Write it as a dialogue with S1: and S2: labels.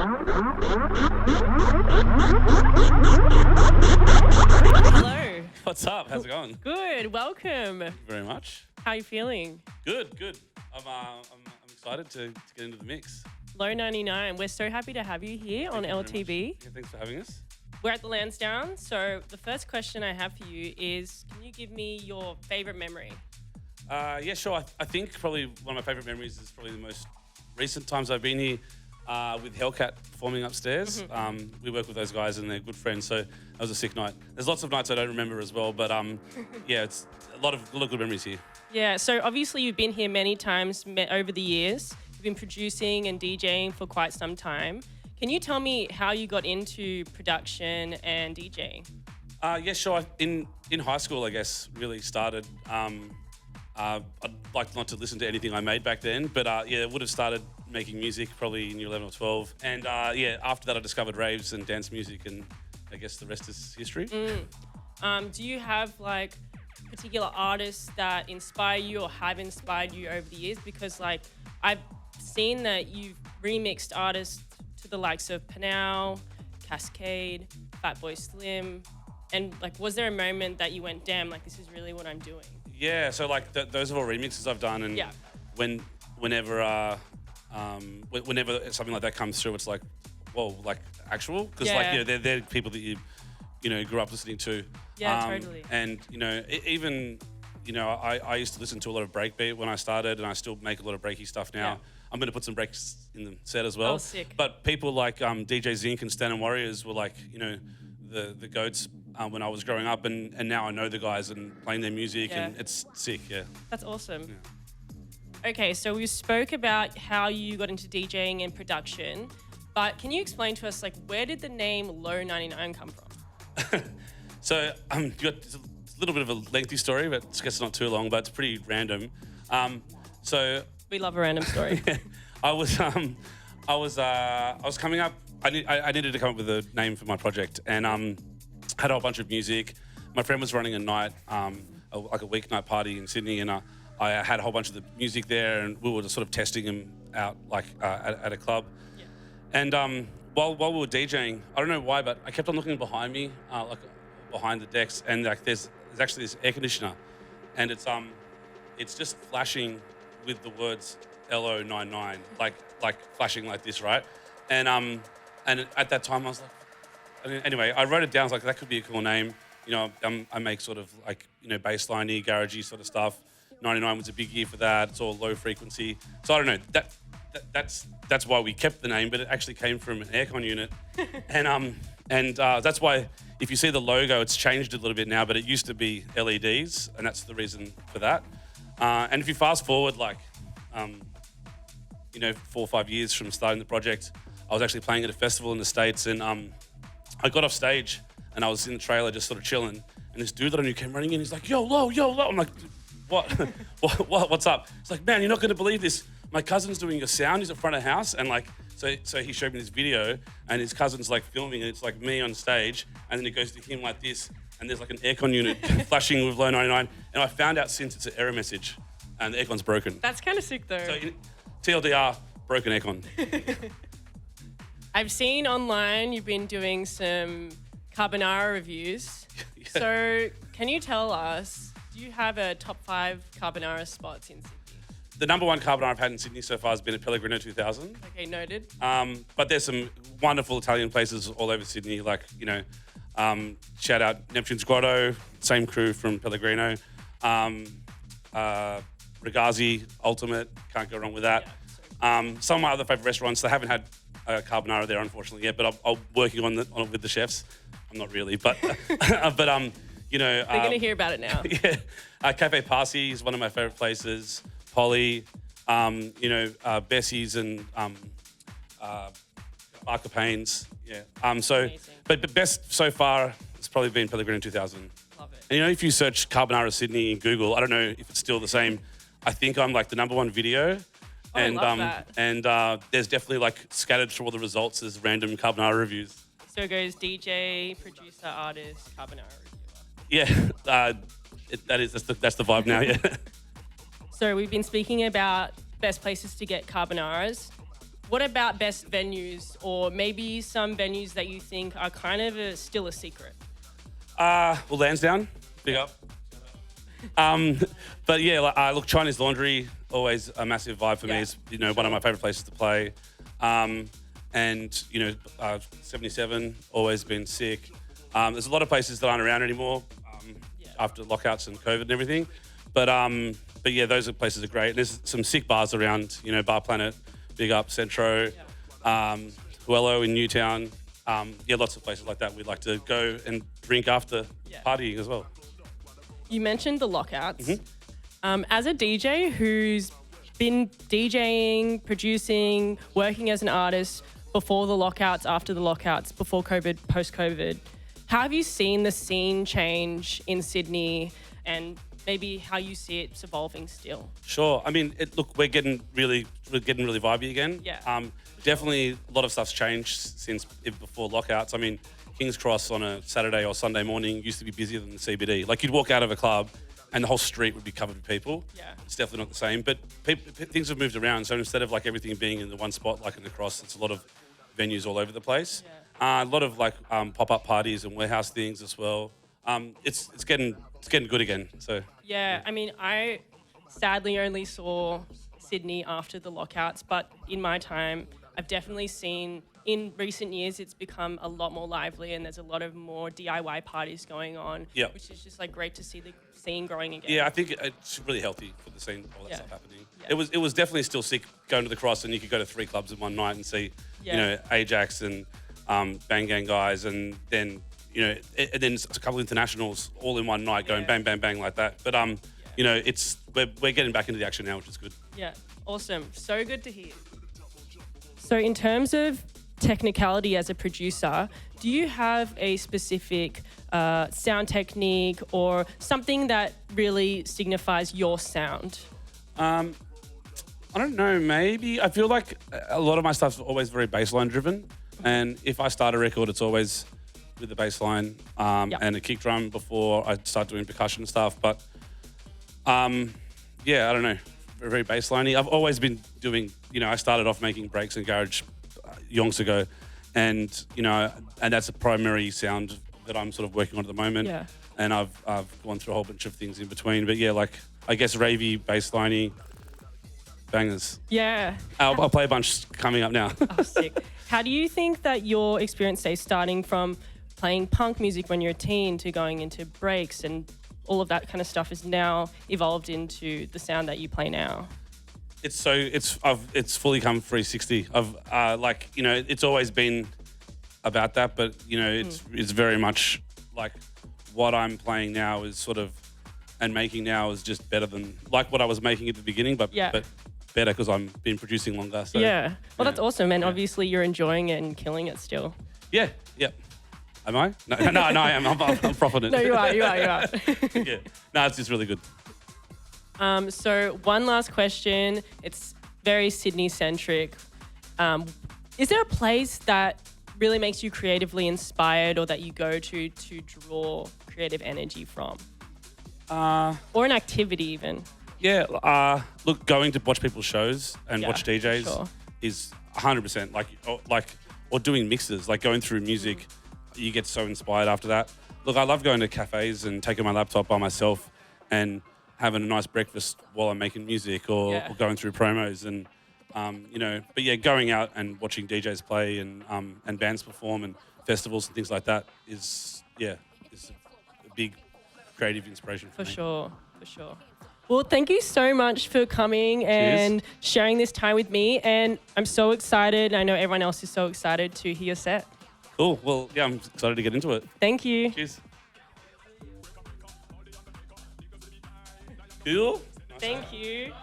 S1: Hello.
S2: What's up? How's it going?
S1: Good. Welcome.
S2: Thank you very much.
S1: How are you feeling?
S2: Good, good. I'm excited to get into the mix.
S1: LO'99. We're so happy to have you here on
S2: Thank you very
S1: LTV.
S2: much. Yeah, thanks for having us.
S1: We're at the Lansdowne. So the first question I have for you is, can you give me your favorite memory?
S2: Yeah, sure. I think probably one of my favorite memories is probably the most recent times I've been here with Hellcat performing upstairs. We work with those guys and they're good friends, so that was a sick night. There's lots of nights I don't remember as well, but yeah, it's a lot of good memories here.
S1: Yeah, so obviously you've been here many times over the years. You've been producing and DJing for quite some time. Can you tell me how you got into production and DJing?
S2: Yeah, sure. In high school, I guess, really started. I'd like not to listen to anything I made back then, but yeah, I would have started making music probably in year 11 or 12. And yeah, after that I discovered raves and dance music, and I guess the rest is history.
S1: Do you have like particular artists that inspire you or have inspired you over the years? Because like I've seen that you've remixed artists to the likes of Panau, Cascade, Fatboy Slim, and like was there a moment that you went, damn, like this is really what I'm doing?
S2: Yeah, so like those are all remixes I've done, and
S1: yeah.
S2: whenever something like that comes through, it's like, whoa, like actual, because like, you know, they're people that you know grew up listening to.
S1: Yeah, totally.
S2: And you know, even you know, I used to listen to a lot of breakbeat when I started, and I still make a lot of breaky stuff now.
S1: Yeah.
S2: I'm going to put some breaks in the set as well.
S1: Oh, sick.
S2: But people like DJ Zinc and Stan and Warriors were like, you know, the goats when I was growing up, and now I know the guys and playing their music, and it's sick, yeah.
S1: That's awesome.
S2: Yeah.
S1: Okay, so we spoke about how you got into DJing and production, but can you explain to us, like, where did the name LO'99 come from?
S2: So it's a little bit of a lengthy story, but I guess it's not too long, but it's pretty random. So
S1: We love a random story.
S2: I was coming up. I needed to come up with a name for my project, and had a whole bunch of music. My friend was running a night, like a weeknight party in Sydney, and I had a whole bunch of the music there, and we were just sort of testing him out, like at a club.
S1: Yeah.
S2: And while we were DJing, I don't know why, but I kept on looking behind me, like behind the decks, and like there's actually this air conditioner, and it's just flashing with the words LO'99, like flashing like this, right? And at that time I was like, anyway, I wrote it down. I was like, that could be a cool name. You know, I make sort of like, you know, bassliney, garagey sort of stuff. 99 was a big year for that. It's all low frequency. So I don't know. That's why we kept the name, but it actually came from an aircon unit, and that's why if you see the logo, it's changed a little bit now. But it used to be LEDs, and that's the reason for that. And if you fast forward, like, you know, 4 or 5 years from starting the project, I was actually playing at a festival in the States, and I got off stage and I was in the trailer just sort of chilling, and this dude that I knew came running in. He's like, yo, Lo. I'm like, what? What's up? He's like, man, you're not going to believe this. My cousin's doing a sound. He's at front of house, and like, so he showed me this video, and his cousin's like filming, and it's like me on stage, and then it goes to him like this, and there's like an aircon unit flashing with LO'99, and I found out since it's an error message, and the aircon's broken.
S1: That's kind of sick though.
S2: So TLDR, broken aircon.
S1: I've seen online you've been doing some Carbonara reviews.
S2: Yeah.
S1: So can you tell us, do you have a top 5 Carbonara spots in Sydney?
S2: The number one carbonara I've had in Sydney so far has been at Pellegrino 2000.
S1: Okay, noted.
S2: But there's some wonderful Italian places all over Sydney, like, you know, shout out Neptune's Grotto, same crew from Pellegrino. Ragazzi, Ultimate, can't go wrong with that.
S1: Yeah,
S2: some of my other favourite restaurants, they haven't had carbonara there unfortunately yet, but I'm working on it with the chefs. I'm not really, but you know.
S1: They're going to hear about it now.
S2: Yeah, Cafe Parsi is one of my favourite places. Polly, you know, Bessie's and Barker Payne's. Yeah.
S1: Amazing.
S2: But best so far it's probably been Pellegrino 2000.
S1: Love it.
S2: And you know, if you search Carbonara Sydney in Google, I don't know if it's still the same. I think I'm like the #1 video.
S1: Oh,
S2: and
S1: I love that.
S2: And there's definitely like scattered through all the results as random Carbonara reviews.
S1: So it goes DJ, producer, artist, Carbonara reviewer.
S2: Yeah, that's the vibe now. Yeah.
S1: So we've been speaking about best places to get carbonaras. What about best venues, or maybe some venues that you think are kind of still a secret?
S2: Well, Lansdowne, big up. But yeah, look, Chinese Laundry, always a massive vibe for me. It's one of my favorite places to play. And 77, always been sick. There's a lot of places that aren't around anymore after lockouts and COVID and everything. But yeah, those are places are great. And there's some sick bars around. Bar Planet, big up, Centro, Huelo in Newtown. Lots of places like that. We'd like to go and drink after partying as well.
S1: You mentioned the lockouts. As a DJ who's been DJing, producing, working as an artist before the lockouts, after the lockouts, before COVID, post-COVID, how have you seen the scene change in Sydney and maybe how you see it's evolving still?
S2: Sure. I mean, look, we're getting really vibey again.
S1: Yeah.
S2: Definitely a lot of stuff's changed since before lockouts. I mean, King's Cross on a Saturday or Sunday morning used to be busier than the CBD. Like, you'd walk out of a club and the whole street would be covered with people.
S1: Yeah.
S2: It's definitely not the same. But things have moved around. So instead of like everything being in the one spot, like in the Cross, it's a lot of venues all over the place.
S1: Yeah.
S2: A lot of like pop-up parties and warehouse things as well. It's getting good again. So
S1: yeah, I mean, I sadly only saw Sydney after the lockouts, but in my time, I've definitely seen in recent years it's become a lot more lively and there's a lot of more DIY parties going on, which is just like great to see the scene growing again.
S2: Yeah, I think it's really healthy for the scene, all that stuff happening. Yeah. It was definitely still sick going to the Cross and you could go to 3 clubs in one night and see, Ajax and Bang Gang guys and then, and then a couple of internationals all in one night going bang, bang, bang like that. But, we're getting back into the action now, which is good.
S1: Yeah, awesome. So good to hear. So in terms of technicality as a producer, do you have a specific sound technique or something that really signifies your sound?
S2: I don't know, maybe. I feel like a lot of my stuff's always very bassline driven. And if I start a record, it's always with the bass line and a kick drum before I start doing percussion stuff. But I don't know, very bassliney. I've always been doing, I started off making breaks in garage yonks ago, and and that's a primary sound that I'm sort of working on at the moment.
S1: Yeah.
S2: And I've gone through a whole bunch of things in between. But yeah, like I guess ravey, bassliney, bangers.
S1: Yeah.
S2: I'll play a bunch coming up now.
S1: Oh, sick. How do you think that your experience, say, starting from playing punk music when you're a teen to going into breaks and all of that kind of stuff has now evolved into the sound that you play now?
S2: It's fully come 360. It's always been about that, but it's very much like what I'm playing now is sort of and making now is just better than like what I was making at the beginning, but better because I've been producing longer. So,
S1: that's awesome, and obviously you're enjoying it and killing it still.
S2: Yeah. Am I? No, I am. I'm profiting it.
S1: No, you are.
S2: Yeah. No, it's just really good.
S1: So one last question. It's very Sydney-centric. Is there a place that really makes you creatively inspired or that you go to draw creative energy from? Or an activity even?
S2: Yeah. Look, going to watch people's shows and watch DJs is 100%. Or doing mixes, like going through music. You get so inspired after that. Look, I love going to cafes and taking my laptop by myself and having a nice breakfast while I'm making music or going through promos and, but yeah, going out and watching DJs play and bands perform and festivals and things like that is a big creative inspiration for me.
S1: For sure. Well, thank you so much for coming and sharing this time with me. And I'm so excited. I know everyone else is so excited to hear your set.
S2: Cool. Well, yeah, I'm excited to get into it.
S1: Thank you.
S2: Cheers. Cool.
S1: Thank you.